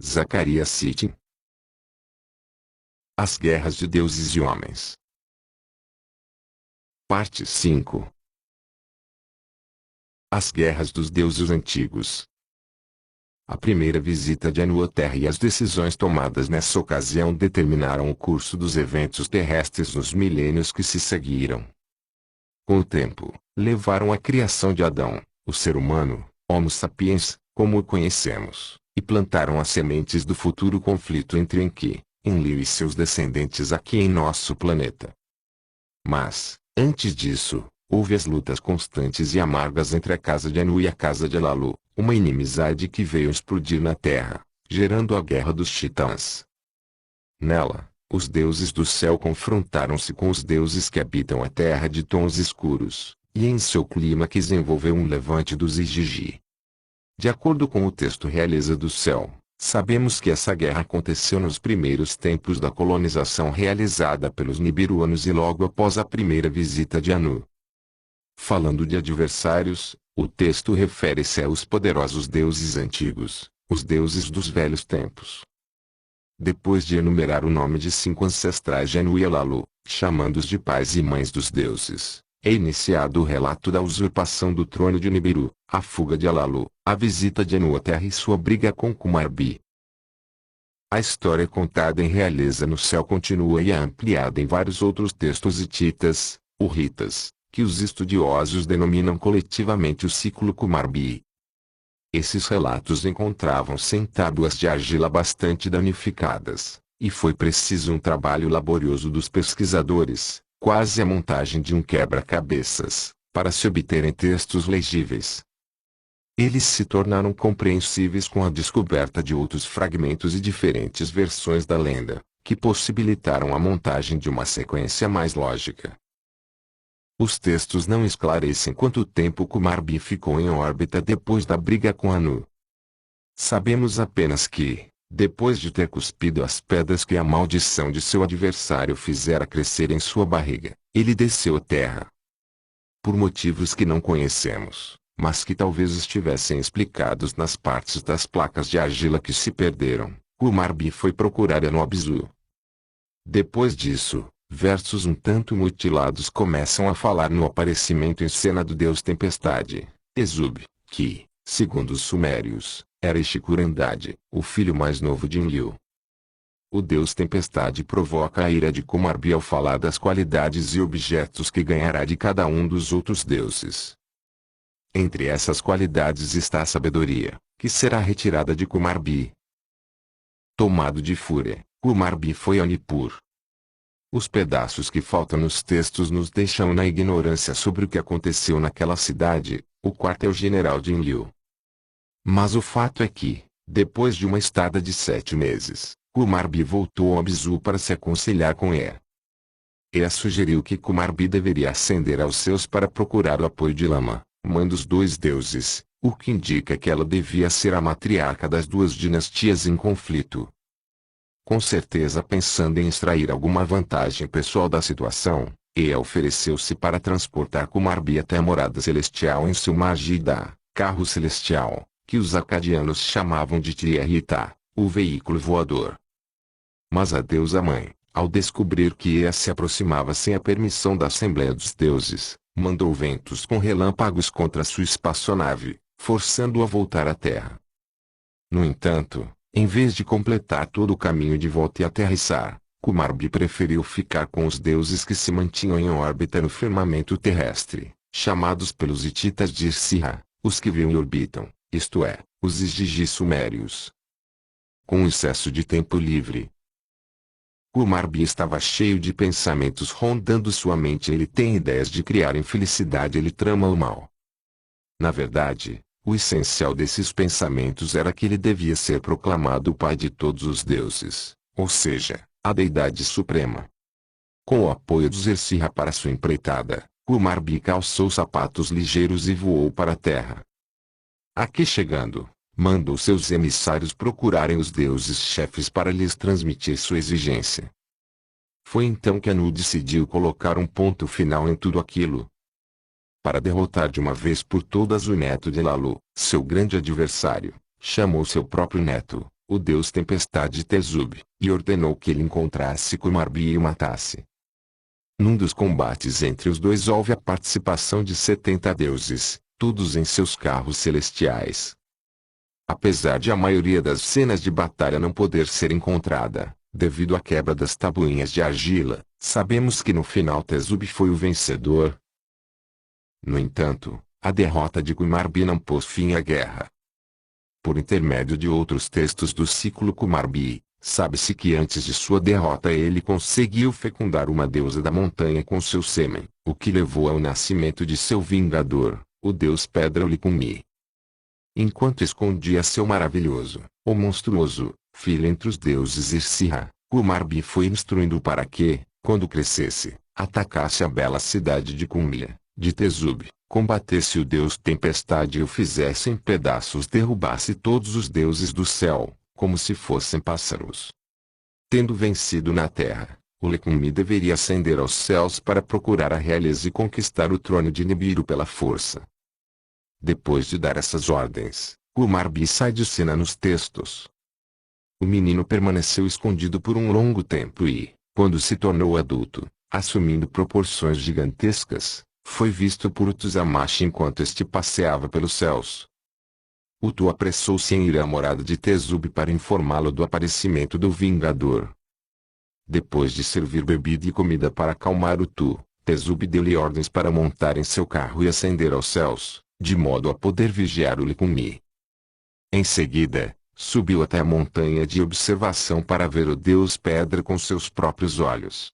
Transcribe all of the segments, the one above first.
Zacarias Sitchin. As Guerras de Deuses e Homens. Parte 5. As Guerras dos Deuses Antigos. A primeira visita de Anu à Terra e as decisões tomadas nessa ocasião determinaram o curso dos eventos terrestres nos milênios que se seguiram. Com o tempo, levaram à criação de Adão, o ser humano, Homo sapiens, como o conhecemos, e plantaram as sementes do futuro conflito entre Enki, Enlil e seus descendentes aqui em nosso planeta. Mas, antes disso, houve as lutas constantes e amargas entre a casa de Anu e a casa de Elalu, uma inimizade que veio explodir na Terra, gerando a Guerra dos Titãs. Nela, os deuses do céu confrontaram-se com os deuses que habitam a Terra de tons escuros, e em seu clímax envolveu um levante dos Igigi. De acordo com o texto Realeza do Céu, sabemos que essa guerra aconteceu nos primeiros tempos da colonização realizada pelos nibiruanos e logo após a primeira visita de Anu. Falando de adversários, o texto refere-se aos poderosos deuses antigos, os deuses dos velhos tempos. Depois de enumerar o nome de 5 ancestrais de Anu e Elalu, chamando-os de pais e mães dos deuses, é iniciado o relato da usurpação do trono de Nibiru, a fuga de Elalu, a visita de Anu à Terra e sua briga com Kumarbi. A história contada em Realeza no Céu continua e é ampliada em vários outros textos hititas, hurritas, que os estudiosos denominam coletivamente o ciclo Kumarbi. Esses relatos encontravam-se em tábuas de argila bastante danificadas, e foi preciso um trabalho laborioso dos pesquisadores, quase a montagem de um quebra-cabeças, para se obterem textos legíveis. Eles se tornaram compreensíveis com a descoberta de outros fragmentos e diferentes versões da lenda, que possibilitaram a montagem de uma sequência mais lógica. Os textos não esclarecem quanto tempo Kumarbi ficou em órbita depois da briga com Anu. Sabemos apenas que, depois de ter cuspido as pedras que a maldição de seu adversário fizera crescer em sua barriga, ele desceu à terra. Por motivos que não conhecemos, mas que talvez estivessem explicados nas partes das placas de argila que se perderam, Kumarbi foi procurar Anu Abzu. Depois disso, versos um tanto mutilados começam a falar no aparecimento em cena do deus Tempestade, Ezub, que, segundo os sumérios, era Ixicurandade, o filho mais novo de Enlil. O deus Tempestade provoca a ira de Kumarbi ao falar das qualidades e objetos que ganhará de cada um dos outros deuses. Entre essas qualidades está a sabedoria, que será retirada de Kumarbi. Tomado de fúria, Kumarbi foi a Nippur. Os pedaços que faltam nos textos nos deixam na ignorância sobre o que aconteceu naquela cidade, o quartel-general de Enlil. Mas o fato é que, depois de uma estada de 7 meses, Kumarbi voltou a Abzu para se aconselhar com Ea. Ea sugeriu que Kumarbi deveria ascender aos céus para procurar o apoio de Lama, mãe dos 2 deuses, o que indica que ela devia ser a matriarca das 2 dinastias em conflito. Com certeza pensando em extrair alguma vantagem pessoal da situação, Ea ofereceu-se para transportar Kumarbi até a morada celestial em seu Magida, carro celestial, que os acadianos chamavam de Tierrita, o veículo voador. Mas a deusa mãe, ao descobrir que Ea se aproximava sem a permissão da Assembleia dos Deuses, mandou ventos com relâmpagos contra sua espaçonave, forçando-o a voltar à Terra. No entanto, em vez de completar todo o caminho de volta e aterrissar, Kumarbi preferiu ficar com os deuses que se mantinham em órbita no firmamento terrestre, chamados pelos hititas de Sirra, os que voam e orbitam, isto é, os Igigi sumérios. Com um excesso de tempo livre, Kumarbi estava cheio de pensamentos rondando sua mente. Ele tem ideias de criar infelicidade, ele trama o mal. Na verdade, o essencial desses pensamentos era que ele devia ser proclamado o pai de todos os deuses, ou seja, a deidade suprema. Com o apoio dos Esirra para sua empreitada, Kumarbi calçou sapatos ligeiros e voou para a terra. Aqui chegando, mandou seus emissários procurarem os deuses chefes para lhes transmitir sua exigência. Foi então que Anu decidiu colocar um ponto final em tudo aquilo. Para derrotar de uma vez por todas o neto de Elalu, seu grande adversário, chamou seu próprio neto, o deus tempestade Tezub, e ordenou que ele encontrasse Kumarbi e o matasse. Num dos combates entre os dois houve a participação de 70 deuses, todos em seus carros celestiais. Apesar de a maioria das cenas de batalha não poder ser encontrada, devido à quebra das tabuinhas de argila, sabemos que no final Tezub foi o vencedor. No entanto, a derrota de Kumarbi não pôs fim à guerra. Por intermédio de outros textos do ciclo Kumarbi, sabe-se que antes de sua derrota ele conseguiu fecundar uma deusa da montanha com seu sêmen, o que levou ao nascimento de seu vingador, o deus Pedra Ulicumi. Enquanto escondia seu maravilhoso, ou monstruoso, filho entre os deuses Irsira, Kumarbi foi instruindo para que, quando crescesse, atacasse a bela cidade de Kumlia, de Tezub, combatesse o deus tempestade e o fizesse em pedaços, derrubasse todos os deuses do céu, como se fossem pássaros. Tendo vencido na terra, Ulicumi deveria ascender aos céus para procurar a realeza e conquistar o trono de Nibiru pela força. Depois de dar essas ordens, Kumarbi sai de cena nos textos. O menino permaneceu escondido por um longo tempo e, quando se tornou adulto, assumindo proporções gigantescas, foi visto por Utuzamashi enquanto este passeava pelos céus. Utu apressou-se em ir à morada de Tezub para informá-lo do aparecimento do Vingador. Depois de servir bebida e comida para acalmar Utu, Tezub deu-lhe ordens para montar em seu carro e ascender aos céus, de modo a poder vigiar Ulicumi. Em seguida, subiu até a montanha de observação para ver o deus Pedra com seus próprios olhos.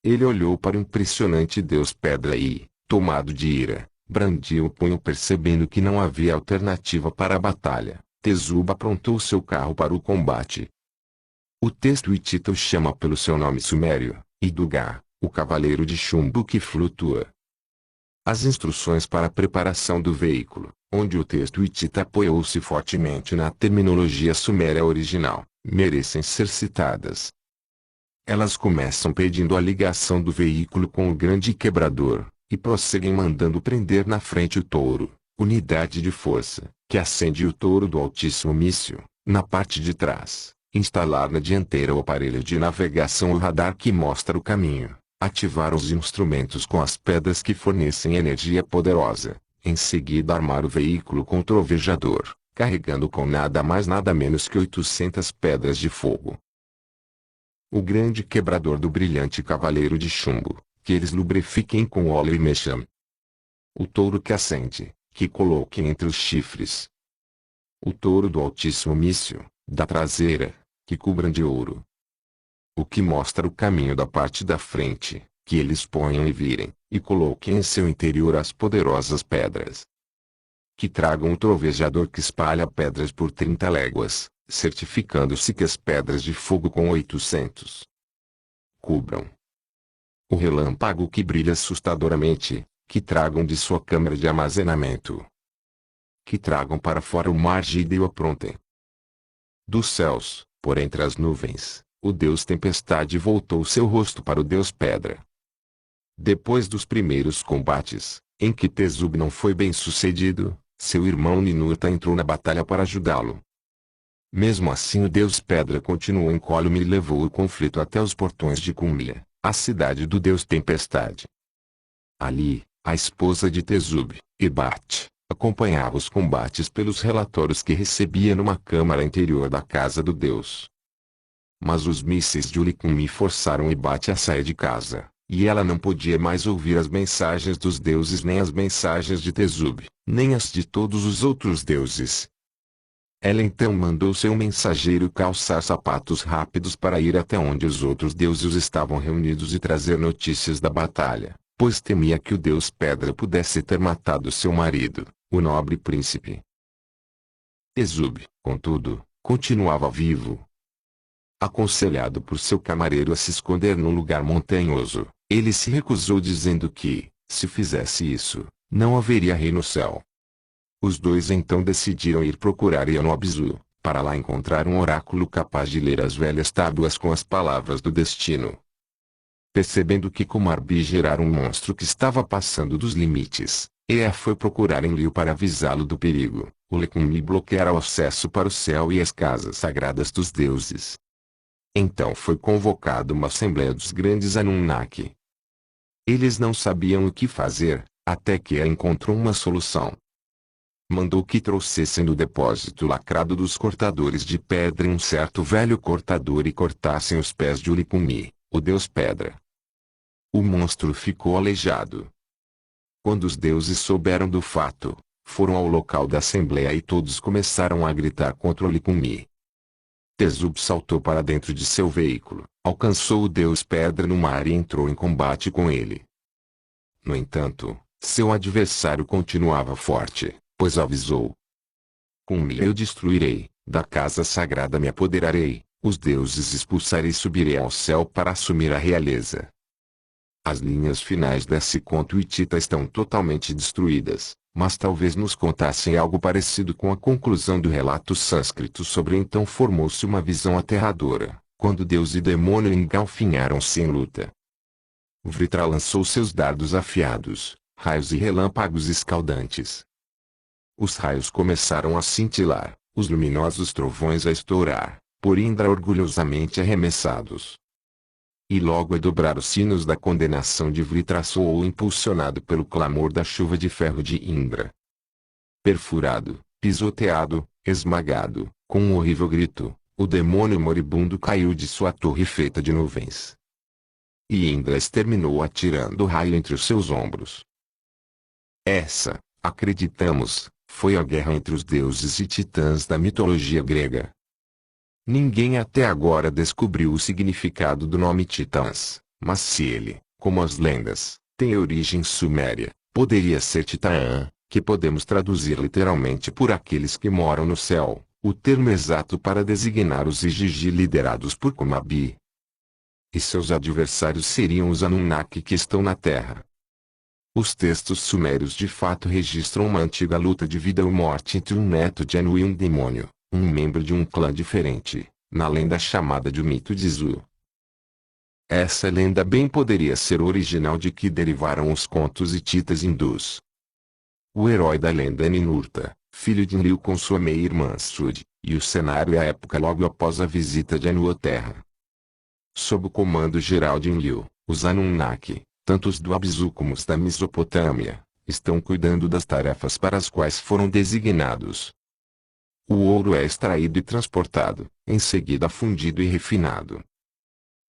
Ele olhou para o impressionante deus Pedra e, tomado de ira, brandiu o punho percebendo que não havia alternativa para a batalha. Tezub aprontou seu carro para o combate. O texto hitita o chama pelo seu nome sumério, Idugar, o cavaleiro de chumbo que flutua. As instruções para a preparação do veículo, onde o texto hitita apoiou-se fortemente na terminologia suméria original, merecem ser citadas. Elas começam pedindo a ligação do veículo com o grande quebrador, e prosseguem mandando prender na frente o touro, unidade de força, que acende o touro do altíssimo míssil, na parte de trás, instalar na dianteira o aparelho de navegação ou radar que mostra o caminho, ativar os instrumentos com as pedras que fornecem energia poderosa, em seguida armar o veículo com trovejador, carregando com nada mais nada menos que 800 pedras de fogo. O grande quebrador do brilhante cavaleiro de chumbo, que eles lubrifiquem com óleo e mexam. O touro que acende, que coloquem entre os chifres. O touro do altíssimo míssil, da traseira, que cubram de ouro. O que mostra o caminho da parte da frente, que eles ponham e virem, e coloquem em seu interior as poderosas pedras. Que tragam o trovejador que espalha pedras por 30 léguas, certificando-se que as pedras de fogo com 800 cubram. O relâmpago que brilha assustadoramente, que tragam de sua câmara de armazenamento. Que tragam para fora o mar Gide e o aprontem. Dos céus, por entre as nuvens, o deus tempestade voltou seu rosto para o deus pedra. Depois dos primeiros combates, em que Tezub não foi bem sucedido, seu irmão Ninurta entrou na batalha para ajudá-lo. Mesmo assim o deus pedra continuou incólume e levou o conflito até os portões de Kumlia, a cidade do deus tempestade. Ali, a esposa de Tezub, Ibat, acompanhava os combates pelos relatórios que recebia numa câmara interior da casa do deus. Mas os mísseis de Ulicumi forçaram Ibat a sair de casa, e ela não podia mais ouvir as mensagens dos deuses nem as mensagens de Tezub, nem as de todos os outros deuses. Ela então mandou seu mensageiro calçar sapatos rápidos para ir até onde os outros deuses estavam reunidos e trazer notícias da batalha, pois temia que o deus Pedra pudesse ter matado seu marido, o nobre príncipe. Tezub, contudo, continuava vivo. Aconselhado por seu camareiro a se esconder num lugar montanhoso, ele se recusou dizendo que, se fizesse isso, não haveria rei no céu. Os dois então decidiram ir procurar Yanobzu, para lá encontrar um oráculo capaz de ler as velhas tábuas com as palavras do destino. Percebendo que Kumarbi gerara um monstro que estava passando dos limites, Ea foi procurar Enlil para avisá-lo do perigo, o Licummi bloqueara o acesso para o céu e as casas sagradas dos deuses. Então foi convocada uma assembleia dos grandes Anunnaki. Eles não sabiam o que fazer, até que Ea encontrou uma solução. Mandou que trouxessem do depósito lacrado dos cortadores de pedra um certo velho cortador e cortassem os pés de Licummi, o deus pedra. O monstro ficou aleijado. Quando os deuses souberam do fato, foram ao local da assembleia e todos começaram a gritar contra o Licummi. Tezub saltou para dentro de seu veículo, alcançou o deus pedra no mar e entrou em combate com ele. No entanto, seu adversário continuava forte, pois avisou: "Com-me eu destruirei, da casa sagrada me apoderarei, os deuses expulsarei e subirei ao céu para assumir a realeza." As linhas finais desse conto hitita estão totalmente destruídas, mas talvez nos contassem algo parecido com a conclusão do relato sânscrito sobre então formou-se uma visão aterradora, quando Deus e demônio engalfinharam-se em luta. Vritra lançou seus dardos afiados, raios e relâmpagos escaldantes. Os raios começaram a cintilar, os luminosos trovões a estourar, por Indra orgulhosamente arremessados. E logo a dobrar os sinos da condenação de Vritra soou impulsionado pelo clamor da chuva de ferro de Indra. Perfurado, pisoteado, esmagado, com um horrível grito, o demônio moribundo caiu de sua torre feita de nuvens. E Indra exterminou atirando o raio entre os seus ombros. Essa, acreditamos, foi a guerra entre os deuses e titãs da mitologia grega. Ninguém até agora descobriu o significado do nome Titãs, mas se ele, como as lendas, tem origem suméria, poderia ser Titaã, que podemos traduzir literalmente por aqueles que moram no céu, o termo exato para designar os Igigi liderados por Kumabi. E seus adversários seriam os Anunnaki que estão na Terra. Os textos sumérios de fato registram uma antiga luta de vida ou morte entre um neto de Anu e um demônio, um membro de um clã diferente, na lenda chamada de o mito de Zu. Essa lenda bem poderia ser o original de que derivaram os contos hititas hindus. O herói da lenda é Ninurta, filho de Enlil com sua meia-irmã Sud, e o cenário é a época logo após a visita de Anu à Terra. Sob o comando geral de Enlil, os Anunnaki, tanto os do Abzu como os da Mesopotâmia, estão cuidando das tarefas para as quais foram designados. O ouro é extraído e transportado, em seguida fundido e refinado.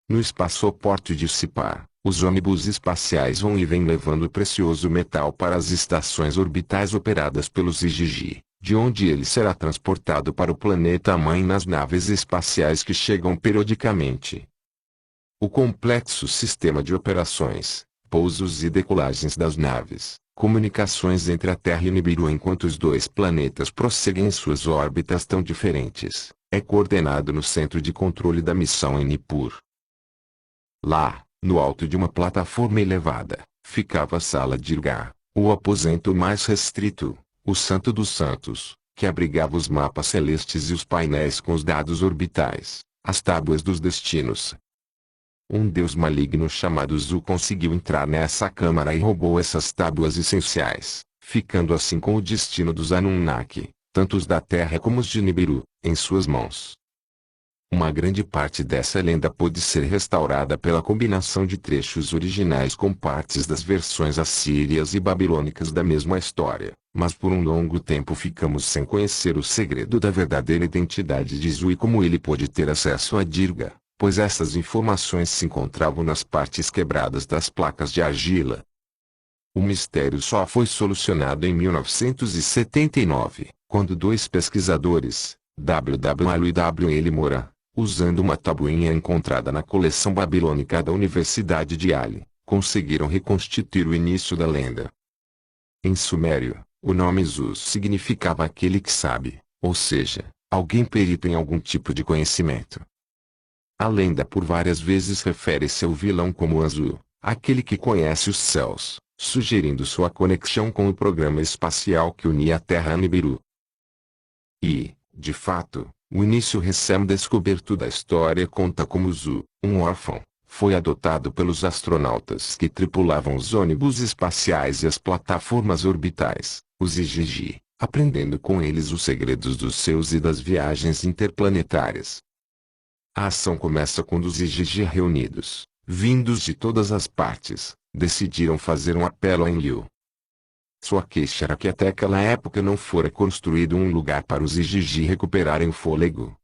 No espaçoporto de Sipar, os ônibus espaciais vão e vêm levando o precioso metal para as estações orbitais operadas pelos Igigi, de onde ele será transportado para o planeta-mãe nas naves espaciais que chegam periodicamente. O complexo sistema de operações, pousos e decolagens das naves, comunicações entre a Terra e Nibiru enquanto os dois planetas prosseguem em suas órbitas tão diferentes, é coordenado no centro de controle da missão em Nippur. Lá, no alto de uma plataforma elevada, ficava a sala de Irga, o aposento mais restrito, o Santo dos Santos, que abrigava os mapas celestes e os painéis com os dados orbitais, as tábuas dos destinos. Um deus maligno chamado Zu conseguiu entrar nessa câmara e roubou essas tábuas essenciais, ficando assim com o destino dos Anunnaki, tanto os da Terra como os de Nibiru, em suas mãos. Uma grande parte dessa lenda pôde ser restaurada pela combinação de trechos originais com partes das versões assírias e babilônicas da mesma história, mas por um longo tempo ficamos sem conhecer o segredo da verdadeira identidade de Zu e como ele pôde ter acesso a Dirga, pois essas informações se encontravam nas partes quebradas das placas de argila. O mistério só foi solucionado em 1979, quando dois pesquisadores, W. Alu e W. L. Mora, usando uma tabuinha encontrada na coleção babilônica da Universidade de Ali, conseguiram reconstituir o início da lenda. Em sumério, o nome Zu significava aquele que sabe, ou seja, alguém perito em algum tipo de conhecimento. A lenda por várias vezes refere-se ao vilão como Azu, aquele que conhece os céus, sugerindo sua conexão com o programa espacial que unia a Terra a Nibiru. E, de fato, o início recém-descoberto da história conta como Zu, um órfão, foi adotado pelos astronautas que tripulavam os ônibus espaciais e as plataformas orbitais, os Igigi, aprendendo com eles os segredos dos seus e das viagens interplanetárias. A ação começa quando os Igigi reunidos, vindos de todas as partes, decidiram fazer um apelo a Enlil. Sua queixa era que até aquela época não fora construído um lugar para os Igigi recuperarem o fôlego.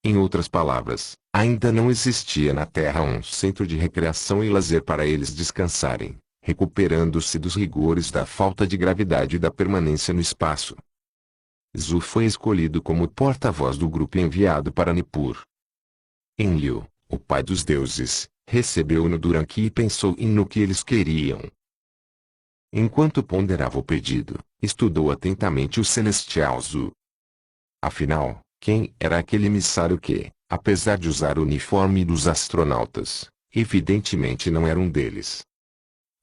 Em outras palavras, ainda não existia na Terra um centro de recreação e lazer para eles descansarem, recuperando-se dos rigores da falta de gravidade e da permanência no espaço. Zu foi escolhido como porta-voz do grupo e enviado para Nippur. Enlil, o pai dos deuses, recebeu-no Duranqui e pensou no que eles queriam. Enquanto ponderava o pedido, estudou atentamente o celestial Zu. Afinal, quem era aquele emissário que, apesar de usar o uniforme dos astronautas, evidentemente não era um deles?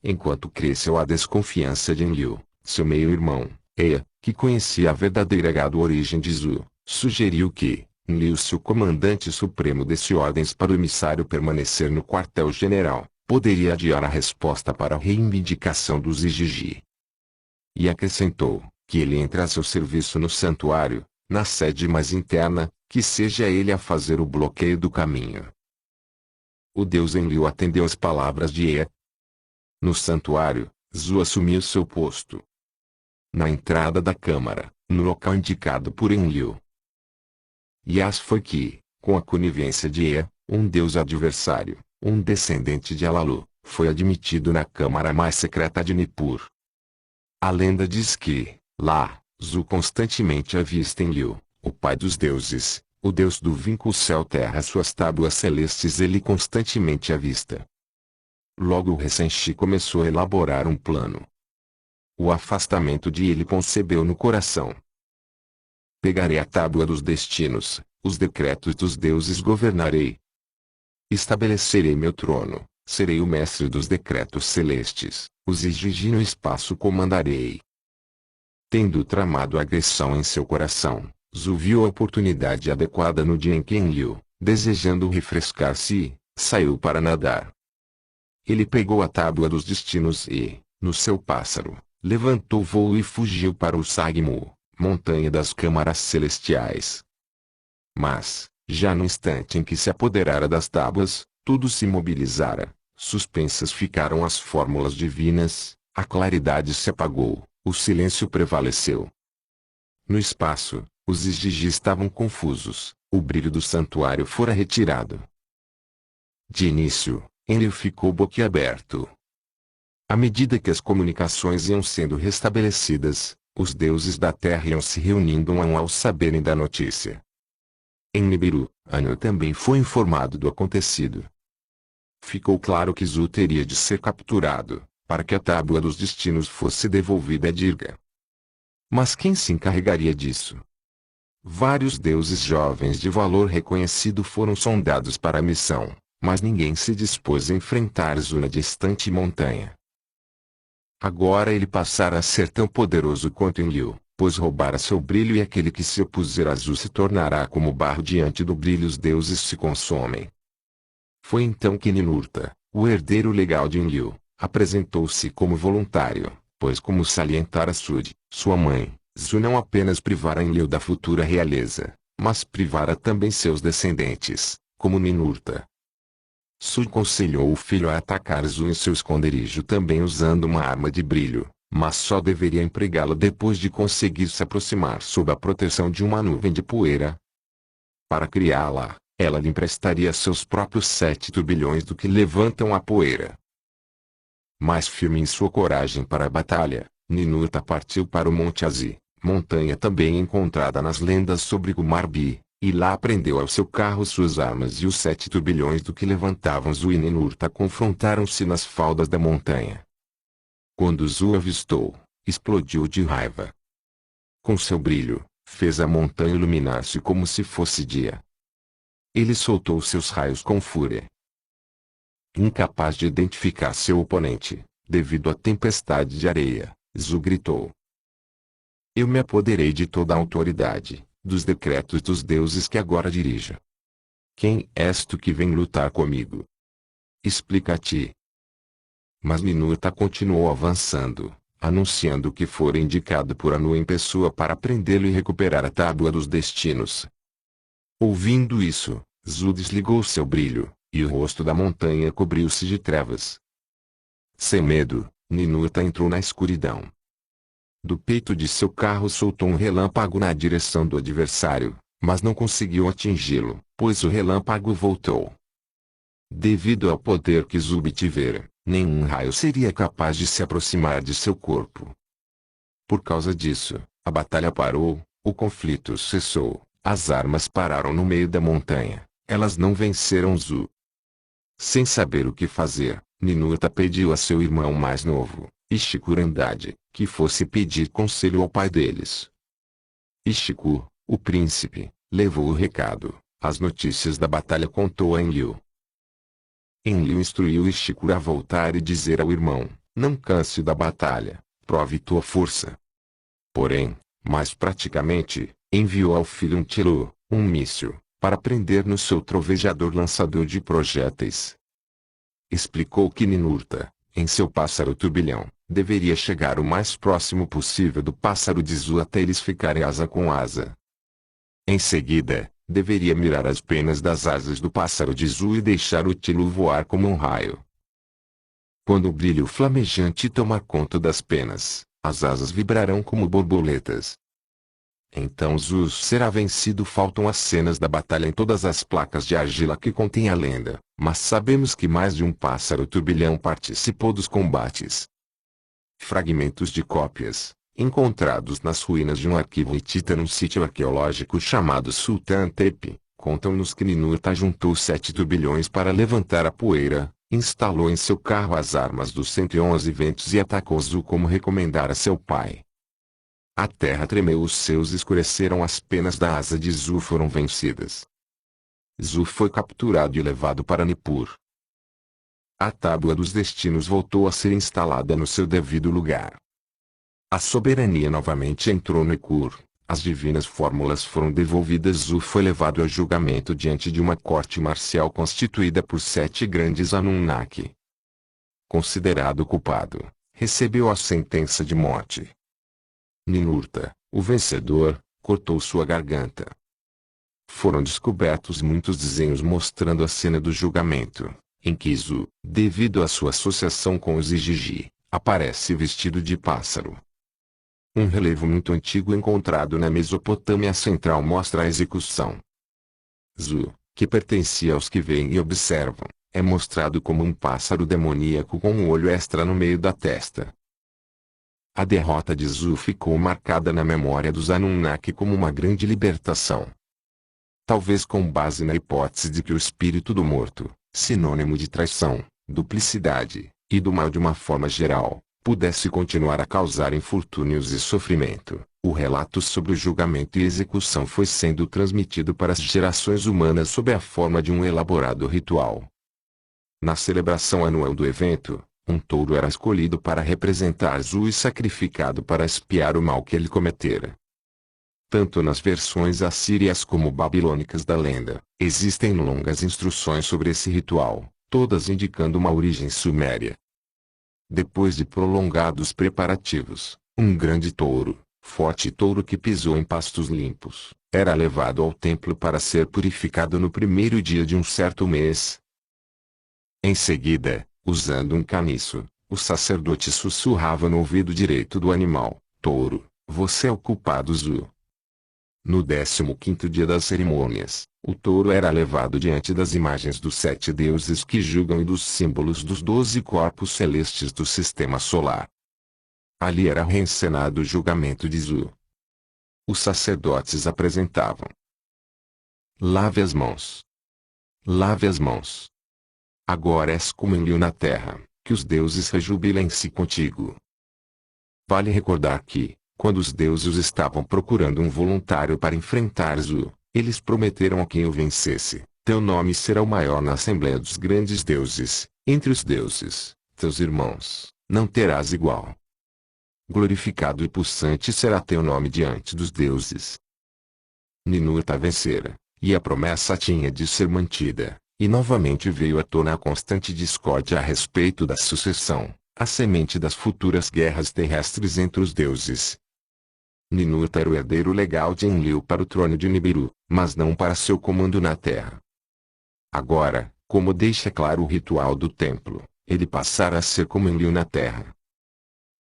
Enquanto cresceu a desconfiança de Enlil, seu meio-irmão, Ea, que conhecia a verdadeira origem de Zu, sugeriu que, Enlil, se o comandante supremo desse ordens para o emissário permanecer no quartel-general, poderia adiar a resposta para a reivindicação dos Igigi. E acrescentou, que ele entre a seu serviço no santuário, na sede mais interna, que seja ele a fazer o bloqueio do caminho. O deus Enlil atendeu às palavras de Ea. No santuário, Zu assumiu seu posto. Na entrada da câmara, no local indicado por Enlil. Yas foi que, com a conivência de Ea, um deus adversário, um descendente de Alalu, foi admitido na câmara mais secreta de Nippur. A lenda diz que, lá, Zu constantemente avista Enlil, o pai dos deuses, o deus do vínculo céu-terra, suas tábuas celestes ele constantemente avista. Logo o Recém-Shi começou a elaborar um plano. O afastamento de ele concebeu no coração. Pegarei a tábua dos destinos, os decretos dos deuses governarei. Estabelecerei meu trono, serei o mestre dos decretos celestes, os Igigi no espaço comandarei. Tendo tramado a agressão em seu coração, Zu viu a oportunidade adequada no dia em que Enlil, desejando refrescar-se, saiu para nadar. Ele pegou a tábua dos destinos e, no seu pássaro, levantou voo e fugiu para o Sagmu, montanha das câmaras celestiais. Mas, já no instante em que se apoderara das tábuas, tudo se mobilizara, suspensas ficaram as fórmulas divinas, a claridade se apagou, o silêncio prevaleceu. No espaço, os Igigi estavam confusos, o brilho do santuário fora retirado. De início, Enlil ficou boquiaberto. À medida que as comunicações iam sendo restabelecidas, os deuses da Terra iam se reunindo um a um ao saberem da notícia. Em Nibiru, Anu também foi informado do acontecido. Ficou claro que Zu teria de ser capturado, para que a tábua dos destinos fosse devolvida a Dirga. Mas quem se encarregaria disso? Vários deuses jovens de valor reconhecido foram sondados para a missão, mas ninguém se dispôs a enfrentar Zu na distante montanha. Agora ele passara a ser tão poderoso quanto Enlil, pois roubara seu brilho e aquele que se opuser a Zu se tornará como barro diante do brilho os deuses se consomem. Foi então que Ninurta, o herdeiro legal de Enlil, apresentou-se como voluntário, pois como salientara Sud, sua mãe, Zu não apenas privara Enlil da futura realeza, mas privara também seus descendentes, como Ninurta. Sud aconselhou o filho a atacar Zu em seu esconderijo também usando uma arma de brilho, mas só deveria empregá-la depois de conseguir se aproximar sob a proteção de uma nuvem de poeira. Para criá-la, ela lhe emprestaria seus próprios 7 turbilhões do que levantam a poeira. Mais firme em sua coragem para a batalha, Ninurta partiu para o Monte Azi, montanha também encontrada nas lendas sobre Gumarbi, e lá prendeu ao seu carro suas armas e os 7 turbilhões do que levantavam Zu e Ninurta confrontaram-se nas faldas da montanha. Quando Zu avistou, explodiu de raiva. Com seu brilho, fez a montanha iluminar-se como se fosse dia. Ele soltou seus raios com fúria. Incapaz de identificar seu oponente, devido à tempestade de areia, Zu gritou: Eu me apoderei de toda a autoridade, dos decretos dos deuses que agora dirijo. Quem és tu que vem lutar comigo? Explica-te. Mas Ninurta continuou avançando, anunciando que fora indicado por Anu em pessoa para prendê-lo e recuperar a Tábua dos Destinos. Ouvindo isso, Zu desligou seu brilho, e o rosto da montanha cobriu-se de trevas. Sem medo, Ninurta entrou na escuridão. Do peito de seu carro soltou um relâmpago na direção do adversário, mas não conseguiu atingi-lo, pois o relâmpago voltou. Devido ao poder que Zu obtivera, nenhum raio seria capaz de se aproximar de seu corpo. Por causa disso, a batalha parou, o conflito cessou, as armas pararam no meio da montanha, elas não venceram Zu. Sem saber o que fazer, Ninurta pediu a seu irmão mais novo, Ishkurandade, que fosse pedir conselho ao pai deles. Ishiku, o príncipe, levou o recado, as notícias da batalha contou a Enlil. Enlil instruiu Ishiku a voltar e dizer ao irmão, não canse da batalha, prove tua força. Porém, mais praticamente, enviou ao filho um tiro, um míssil, para prender no seu trovejador lançador de projéteis. Explicou que Ninurta, em seu pássaro turbilhão, deveria chegar o mais próximo possível do pássaro de Zu até eles ficarem asa com asa. Em seguida, deveria mirar as penas das asas do pássaro de Zu e deixar o tilo voar como um raio. Quando o brilho flamejante tomar conta das penas, as asas vibrarão como borboletas. Então Zu será vencido. Faltam as cenas da batalha em todas as placas de argila que contém a lenda, mas sabemos que mais de um pássaro turbilhão participou dos combates. Fragmentos de cópias, encontrados nas ruínas de um arquivo hitita num sítio arqueológico chamado Sultan Tepe, contam-nos que Ninurta juntou 7 turbilhões para levantar a poeira, instalou em seu carro as armas dos 111 ventos e atacou Zu como recomendara seu pai. A terra tremeu, os seus escureceram, as penas da asa de Zu foram vencidas. Zu foi capturado e levado para Nippur. A Tábua dos Destinos voltou a ser instalada no seu devido lugar. A soberania novamente entrou no Nippur, as divinas fórmulas foram devolvidas. Zu foi levado a julgamento diante de uma corte marcial constituída por 7 grandes Anunnaki. Considerado culpado, recebeu a sentença de morte. Ninurta, o vencedor, cortou sua garganta. Foram descobertos muitos desenhos mostrando a cena do julgamento, em que Zu, devido à sua associação com os Igigi, aparece vestido de pássaro. Um relevo muito antigo encontrado na Mesopotâmia Central mostra a execução. Zu, que pertencia aos que veem e observam, é mostrado como um pássaro demoníaco com um olho extra no meio da testa. A derrota de Zu ficou marcada na memória dos Anunnaki como uma grande libertação. Talvez com base na hipótese de que o espírito do morto, sinônimo de traição, duplicidade, e do mal de uma forma geral, pudesse continuar a causar infortúnios e sofrimento. O relato sobre o julgamento e execução foi sendo transmitido para as gerações humanas sob a forma de um elaborado ritual. Na celebração anual do evento, um touro era escolhido para representar Zu e sacrificado para expiar o mal que ele cometera. Tanto nas versões assírias como babilônicas da lenda, existem longas instruções sobre esse ritual, todas indicando uma origem suméria. Depois de prolongados preparativos, um grande touro, forte touro que pisou em pastos limpos, era levado ao templo para ser purificado no primeiro dia de um certo mês. Em seguida, usando um caniço, o sacerdote sussurrava no ouvido direito do animal: touro, você é o culpado, Zu. No 15º dia das cerimônias, o touro era levado diante das imagens dos 7 deuses que julgam e dos símbolos dos 12 corpos celestes do sistema solar. Ali era reencenado o julgamento de Zu. Os sacerdotes apresentavam: lave as mãos. Lave as mãos. Agora és como Enlil na terra, que os deuses rejubilem-se contigo. Vale recordar que, quando os deuses estavam procurando um voluntário para enfrentar Zu, eles prometeram a quem o vencesse: teu nome será o maior na Assembleia dos Grandes Deuses, entre os deuses, teus irmãos, não terás igual. Glorificado e pulsante será teu nome diante dos deuses. Ninurta vencera, e a promessa tinha de ser mantida. E novamente veio à tona a constante discórdia a respeito da sucessão, a semente das futuras guerras terrestres entre os deuses. Ninurta era o herdeiro legal de Enlil para o trono de Nibiru, mas não para seu comando na Terra. Agora, como deixa claro o ritual do templo, ele passara a ser como Enlil na Terra.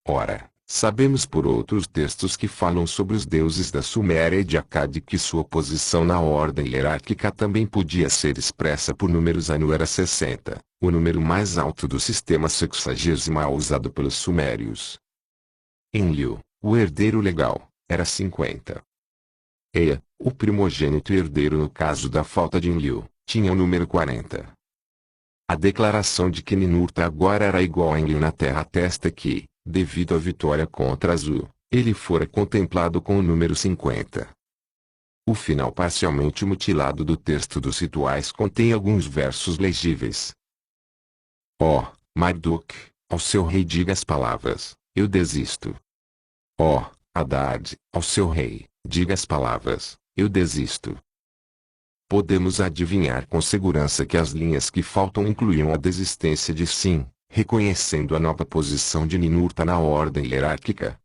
Ora, sabemos por outros textos que falam sobre os deuses da Suméria e de Akkad que sua posição na ordem hierárquica também podia ser expressa por números. Anu era 60, o número mais alto do sistema sexagesimal usado pelos sumérios. Enlil, o herdeiro legal, era 50. Ea, o primogênito herdeiro no caso da falta de Enlil, tinha o número 40. A declaração de que Ninurta agora era igual a Enlil na Terra atesta que, devido à vitória contra Azu, ele fora contemplado com o número 50. O final parcialmente mutilado do texto dos rituais contém alguns versos legíveis. Ó, Marduk, ao seu rei diga as palavras, eu desisto. Ó, Haddad, ao seu rei, diga as palavras, eu desisto. Podemos adivinhar com segurança que as linhas que faltam incluíam a desistência de Sim, reconhecendo a nova posição de Ninurta na ordem hierárquica.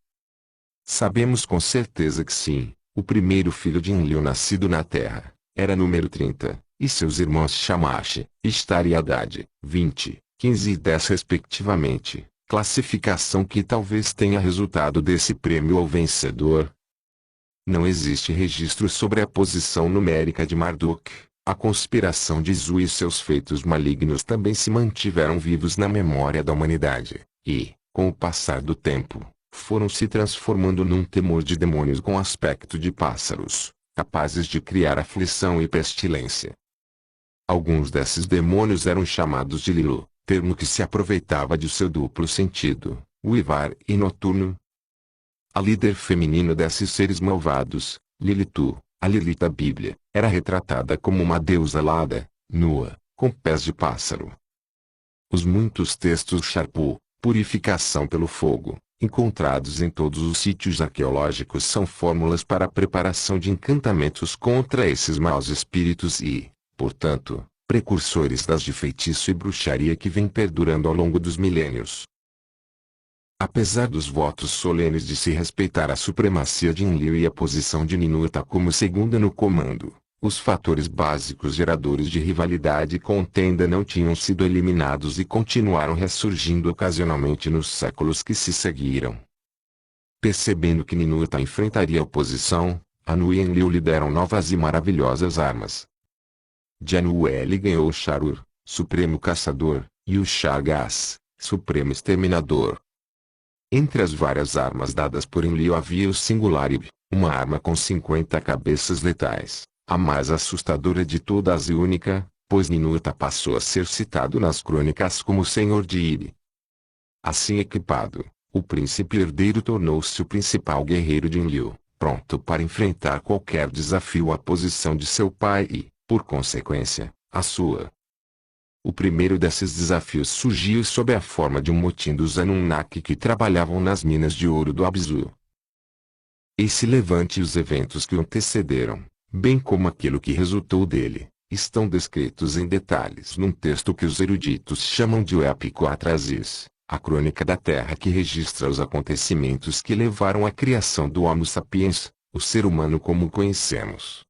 Sabemos com certeza que Sim, o primeiro filho de Enlil nascido na Terra, era número 30, e seus irmãos Shamash, Ishtar e Haddad, 20, 15 e 10 respectivamente, classificação que talvez tenha resultado desse prêmio ao vencedor. Não existe registro sobre a posição numérica de Marduk. A conspiração de Zu e seus feitos malignos também se mantiveram vivos na memória da humanidade, e, com o passar do tempo, foram se transformando num temor de demônios com aspecto de pássaros, capazes de criar aflição e pestilência. Alguns desses demônios eram chamados de Lilu, termo que se aproveitava de seu duplo sentido, uivar e noturno. A líder feminina desses seres malvados, Lilitu, a Lilith da Bíblia, era retratada como uma deusa alada, nua, com pés de pássaro. Os muitos textos Sharpu, purificação pelo fogo, encontrados em todos os sítios arqueológicos são fórmulas para a preparação de encantamentos contra esses maus espíritos e, portanto, precursores das de feitiço e bruxaria que vêm perdurando ao longo dos milênios. Apesar dos votos solenes de se respeitar a supremacia de Enlil e a posição de Ninurta como segunda no comando, os fatores básicos geradores de rivalidade e contenda não tinham sido eliminados e continuaram ressurgindo ocasionalmente nos séculos que se seguiram. Percebendo que Ninurta enfrentaria oposição, Anu e Enlil lhe deram novas e maravilhosas armas. De Anu ele ganhou o Sharur, Supremo Caçador, e o Shargas, Supremo Exterminador. Entre as várias armas dadas por Enlil havia o Singularib, uma arma com 50 cabeças letais, a mais assustadora de todas e única, pois Ninurta passou a ser citado nas crônicas como Senhor de Iri. Assim equipado, o príncipe herdeiro tornou-se o principal guerreiro de Enlil, pronto para enfrentar qualquer desafio à posição de seu pai e, por consequência, a sua. O primeiro desses desafios surgiu sob a forma de um motim dos Anunnaki que trabalhavam nas minas de ouro do Abzu. Esse levante e os eventos que o antecederam, bem como aquilo que resultou dele, estão descritos em detalhes num texto que os eruditos chamam de o Épico Atrasis, a crônica da Terra que registra os acontecimentos que levaram à criação do Homo sapiens, o ser humano como o conhecemos.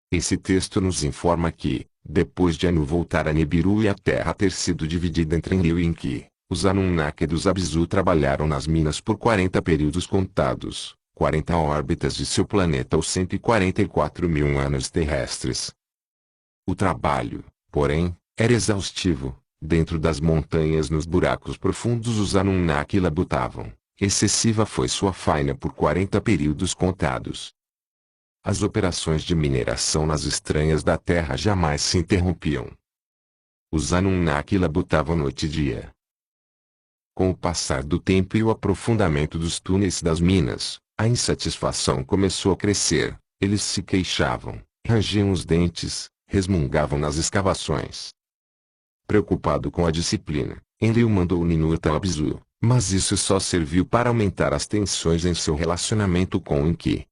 Esse texto nos informa que, depois de Anu voltar a Nibiru e a Terra ter sido dividida entre Enlil e Enki, os Anunnaki dos Abzu trabalharam nas minas por 40 períodos contados, 40 órbitas de seu planeta ou 144 mil anos terrestres. O trabalho, porém, era exaustivo. Dentro das montanhas nos buracos profundos os Anunnaki labutavam. Excessiva foi sua faina por 40 períodos contados. As operações de mineração nas estranhas da Terra jamais se interrompiam. Os Anunnaki labutavam noite e dia. Com o passar do tempo e o aprofundamento dos túneis das minas, a insatisfação começou a crescer. Eles se queixavam, rangiam os dentes, resmungavam nas escavações. Preocupado com a disciplina, Enlil mandou Ninurta ao Abzu, mas isso só serviu para aumentar as tensões em seu relacionamento com Enki.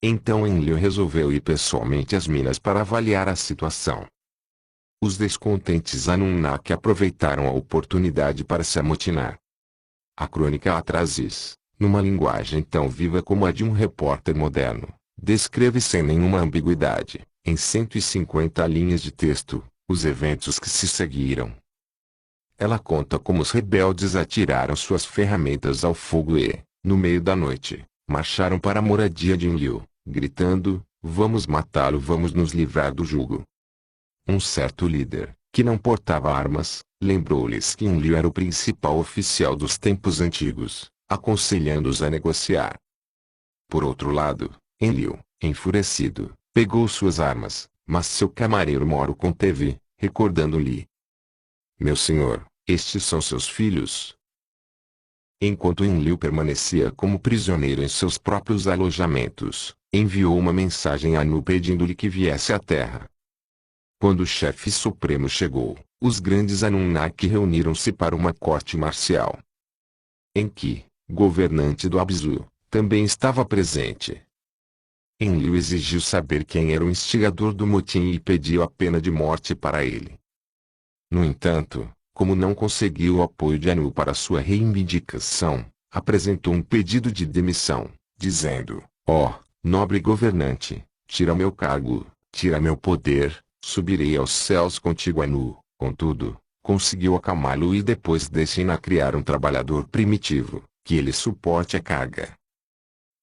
Então Enlil resolveu ir pessoalmente às minas para avaliar a situação. Os descontentes Anunnaki aproveitaram a oportunidade para se amotinar, A crônica Atrasis, numa linguagem tão viva como a de um repórter moderno, descreve sem nenhuma ambiguidade, em 150 linhas de texto, os eventos que se seguiram. Ela conta como os rebeldes atiraram suas ferramentas ao fogo e, no meio da noite, marcharam para a moradia de Enlil, gritando: "Vamos matá-lo, vamos nos livrar do jugo." Um certo líder, que não portava armas, lembrou-lhes que Enlil era o principal oficial dos tempos antigos, aconselhando-os a negociar. Por outro lado, Enlil, enfurecido, pegou suas armas, mas seu camareiro Moro conteve, recordando-lhe: "Meu senhor, estes são seus filhos." Enquanto Enlil permanecia como prisioneiro em seus próprios alojamentos, enviou uma mensagem a Anu pedindo-lhe que viesse à terra. Quando o chefe supremo chegou, os grandes Anunnaki reuniram-se para uma corte marcial. Enki, governante do Abzu, também estava presente. Enlil exigiu saber quem era o instigador do motim e pediu a pena de morte para ele. No entanto, como não conseguiu o apoio de Anu para sua reivindicação, apresentou um pedido de demissão, dizendo: "Ó, nobre governante, tira meu cargo, tira meu poder, subirei aos céus contigo." Anu, contudo, conseguiu acalmá-lo e depois deixem-na criar um trabalhador primitivo, que ele suporte a carga.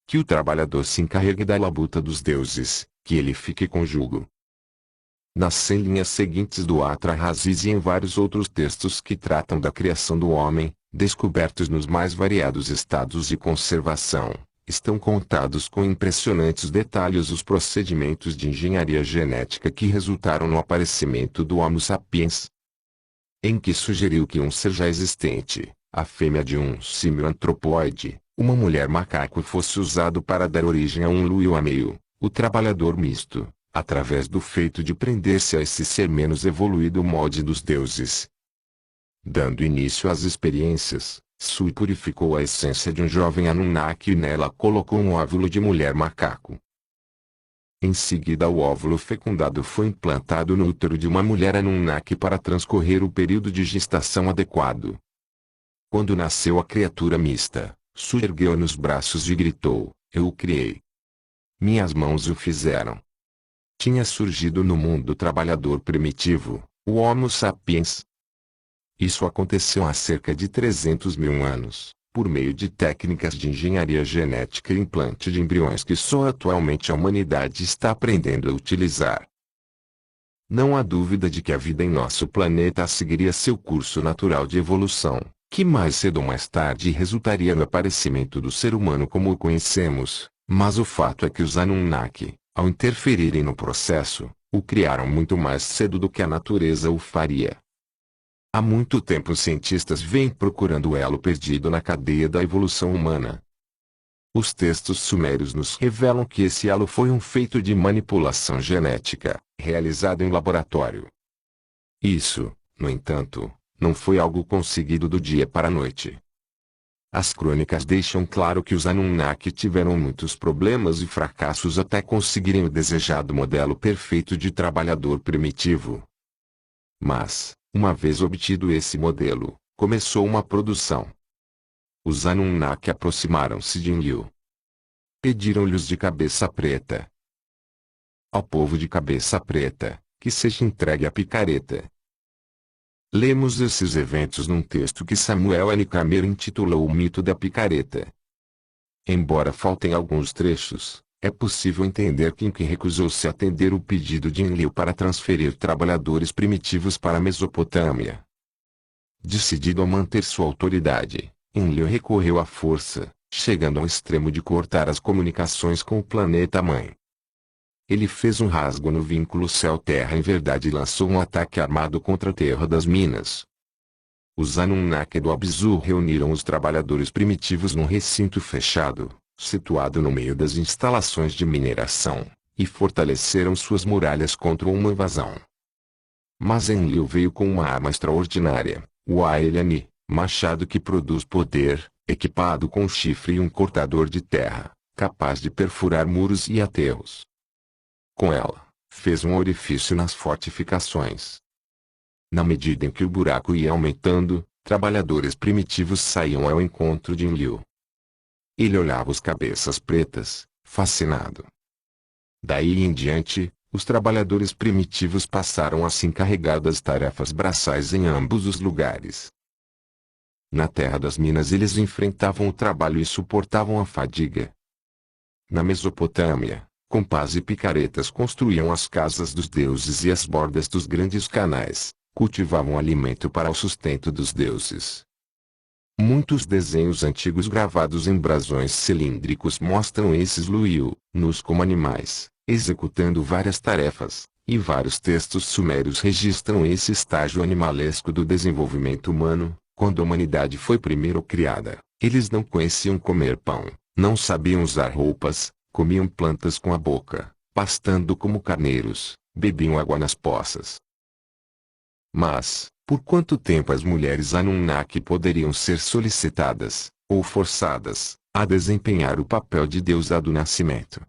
Que o trabalhador se encarregue da labuta dos deuses, que ele fique com o jugo. Nas 100 linhas seguintes do Atrahasis e em vários outros textos que tratam da criação do homem, descobertos nos mais variados estados de conservação, estão contados com impressionantes detalhes os procedimentos de engenharia genética que resultaram no aparecimento do Homo sapiens. Enki sugeriu que um ser já existente, a fêmea de um símio antropóide, uma mulher macaco, fosse usado para dar origem a um Luiu-Ameio, o trabalhador misto, através do feito de prender-se a esse ser menos evoluído molde dos deuses. Dando início às experiências, Sui purificou a essência de um jovem Anunnaki e nela colocou um óvulo de mulher macaco. Em seguida, o óvulo fecundado foi implantado no útero de uma mulher Anunnaki para transcorrer o período de gestação adequado. Quando nasceu a criatura mista, Sui ergueu-a nos braços e gritou: "Eu o criei. Minhas mãos o fizeram." Tinha surgido no mundo trabalhador primitivo, o Homo sapiens. Isso aconteceu há cerca de 300 mil anos, por meio de técnicas de engenharia genética e implante de embriões que só atualmente a humanidade está aprendendo a utilizar. Não há dúvida de que a vida em nosso planeta seguiria seu curso natural de evolução, que mais cedo ou mais tarde resultaria no aparecimento do ser humano como o conhecemos, mas o fato é que os Anunnaki, ao interferirem no processo, o criaram muito mais cedo do que a natureza o faria. Há muito tempo os cientistas vêm procurando o elo perdido na cadeia da evolução humana. Os textos sumérios nos revelam que esse elo foi um feito de manipulação genética, realizado em laboratório. Isso, no entanto, não foi algo conseguido do dia para a noite. As crônicas deixam claro que os Anunnaki tiveram muitos problemas e fracassos até conseguirem o desejado modelo perfeito de trabalhador primitivo. Mas, uma vez obtido esse modelo, começou uma produção. Os Anunnaki aproximaram-se de Enlil. Pediram-lhes de cabeça preta: "Ao povo de cabeça preta, que seja entregue a picareta." Lemos esses eventos num texto que Samuel N. Kramer intitulou O Mito da Picareta. Embora faltem alguns trechos, é possível entender que Enki recusou-se a atender o pedido de Enlil para transferir trabalhadores primitivos para a Mesopotâmia. Decidido a manter sua autoridade, Enlil recorreu à força, chegando ao extremo de cortar as comunicações com o planeta-mãe. Ele fez um rasgo no vínculo céu-terra em verdade e lançou um ataque armado contra a Terra das Minas. Os Anunnaki do Abzu reuniram os trabalhadores primitivos num recinto fechado, situado no meio das instalações de mineração, e fortaleceram suas muralhas contra uma invasão. Mas Enlil veio com uma arma extraordinária, o Aeliani, machado que produz poder, equipado com um chifre e um cortador de terra, capaz de perfurar muros e aterros. Com ela, fez um orifício nas fortificações. Na medida em que o buraco ia aumentando, trabalhadores primitivos saíam ao encontro de Enlil. Ele olhava os cabeças pretas, fascinado. Daí em diante, os trabalhadores primitivos passaram a se encarregar das tarefas braçais em ambos os lugares. Na terra das minas eles enfrentavam o trabalho e suportavam a fadiga. Na Mesopotâmia, com pás e picaretas construíam as casas dos deuses e as bordas dos grandes canais, cultivavam alimento para o sustento dos deuses. Muitos desenhos antigos gravados em brasões cilíndricos mostram esses Luiu, nus como animais, executando várias tarefas, e vários textos sumérios registram esse estágio animalesco do desenvolvimento humano. Quando a humanidade foi primeiro criada, eles não conheciam comer pão, não sabiam usar roupas, comiam plantas com a boca, pastando como carneiros, bebiam água nas poças. Mas, por quanto tempo as mulheres Anunnaki poderiam ser solicitadas, ou forçadas, a desempenhar o papel de deusa do nascimento?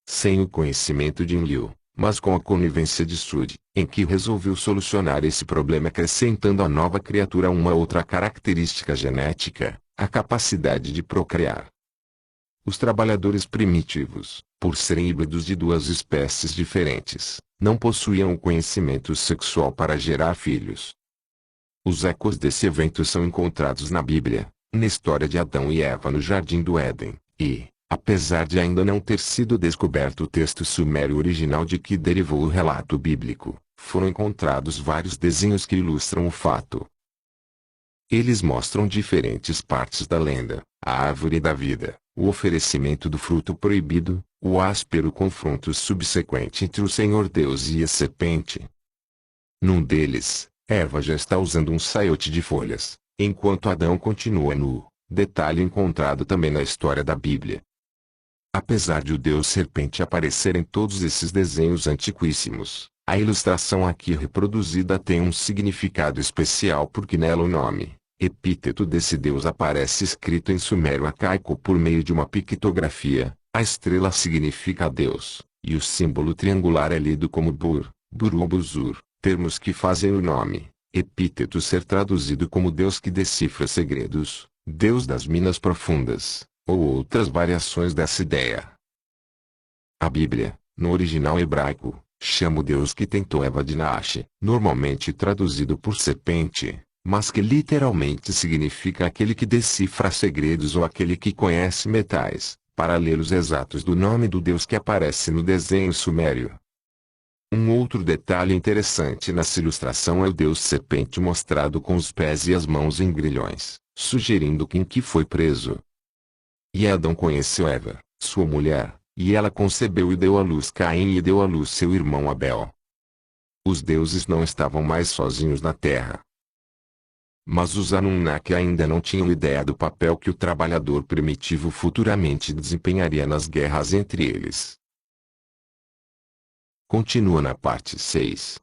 Sem o conhecimento de Enlil, mas com a conivência de Sud, Enki resolveu solucionar esse problema acrescentando à nova criatura uma outra característica genética, a capacidade de procriar. Os trabalhadores primitivos, por serem híbridos de duas espécies diferentes, não possuíam o conhecimento sexual para gerar filhos. Os ecos desse evento são encontrados na Bíblia, na história de Adão e Eva no Jardim do Éden, e, apesar de ainda não ter sido descoberto o texto sumério original de que derivou o relato bíblico, foram encontrados vários desenhos que ilustram o fato. Eles mostram diferentes partes da lenda: a árvore da vida, o oferecimento do fruto proibido, o áspero confronto subsequente entre o Senhor Deus e a serpente. Num deles, Eva já está usando um saiote de folhas, enquanto Adão continua nu, detalhe encontrado também na história da Bíblia. Apesar de o deus serpente aparecer em todos esses desenhos antiquíssimos, a ilustração aqui reproduzida tem um significado especial porque nela o nome, epíteto desse deus aparece escrito em sumério arcaico por meio de uma pictografia. A estrela significa Deus, e o símbolo triangular é lido como Bur, Buru ou Buzur, termos que fazem o nome, epíteto ser traduzido como Deus que decifra segredos, Deus das minas profundas, ou outras variações dessa ideia. A Bíblia, no original hebraico, chama o Deus que tentou Eva de Naash, normalmente traduzido por serpente, mas que literalmente significa aquele que decifra segredos ou aquele que conhece metais, paralelos exatos do nome do Deus que aparece no desenho sumério. Um outro detalhe interessante nessa ilustração é o Deus serpente mostrado com os pés e as mãos em grilhões, sugerindo que Enki foi preso. E Adão conheceu Eva, sua mulher, e ela concebeu e deu à luz Caim e deu à luz seu irmão Abel. Os deuses não estavam mais sozinhos na terra. Mas os Anunnaki ainda não tinham ideia do papel que o trabalhador primitivo futuramente desempenharia nas guerras entre eles. Continua na parte 6.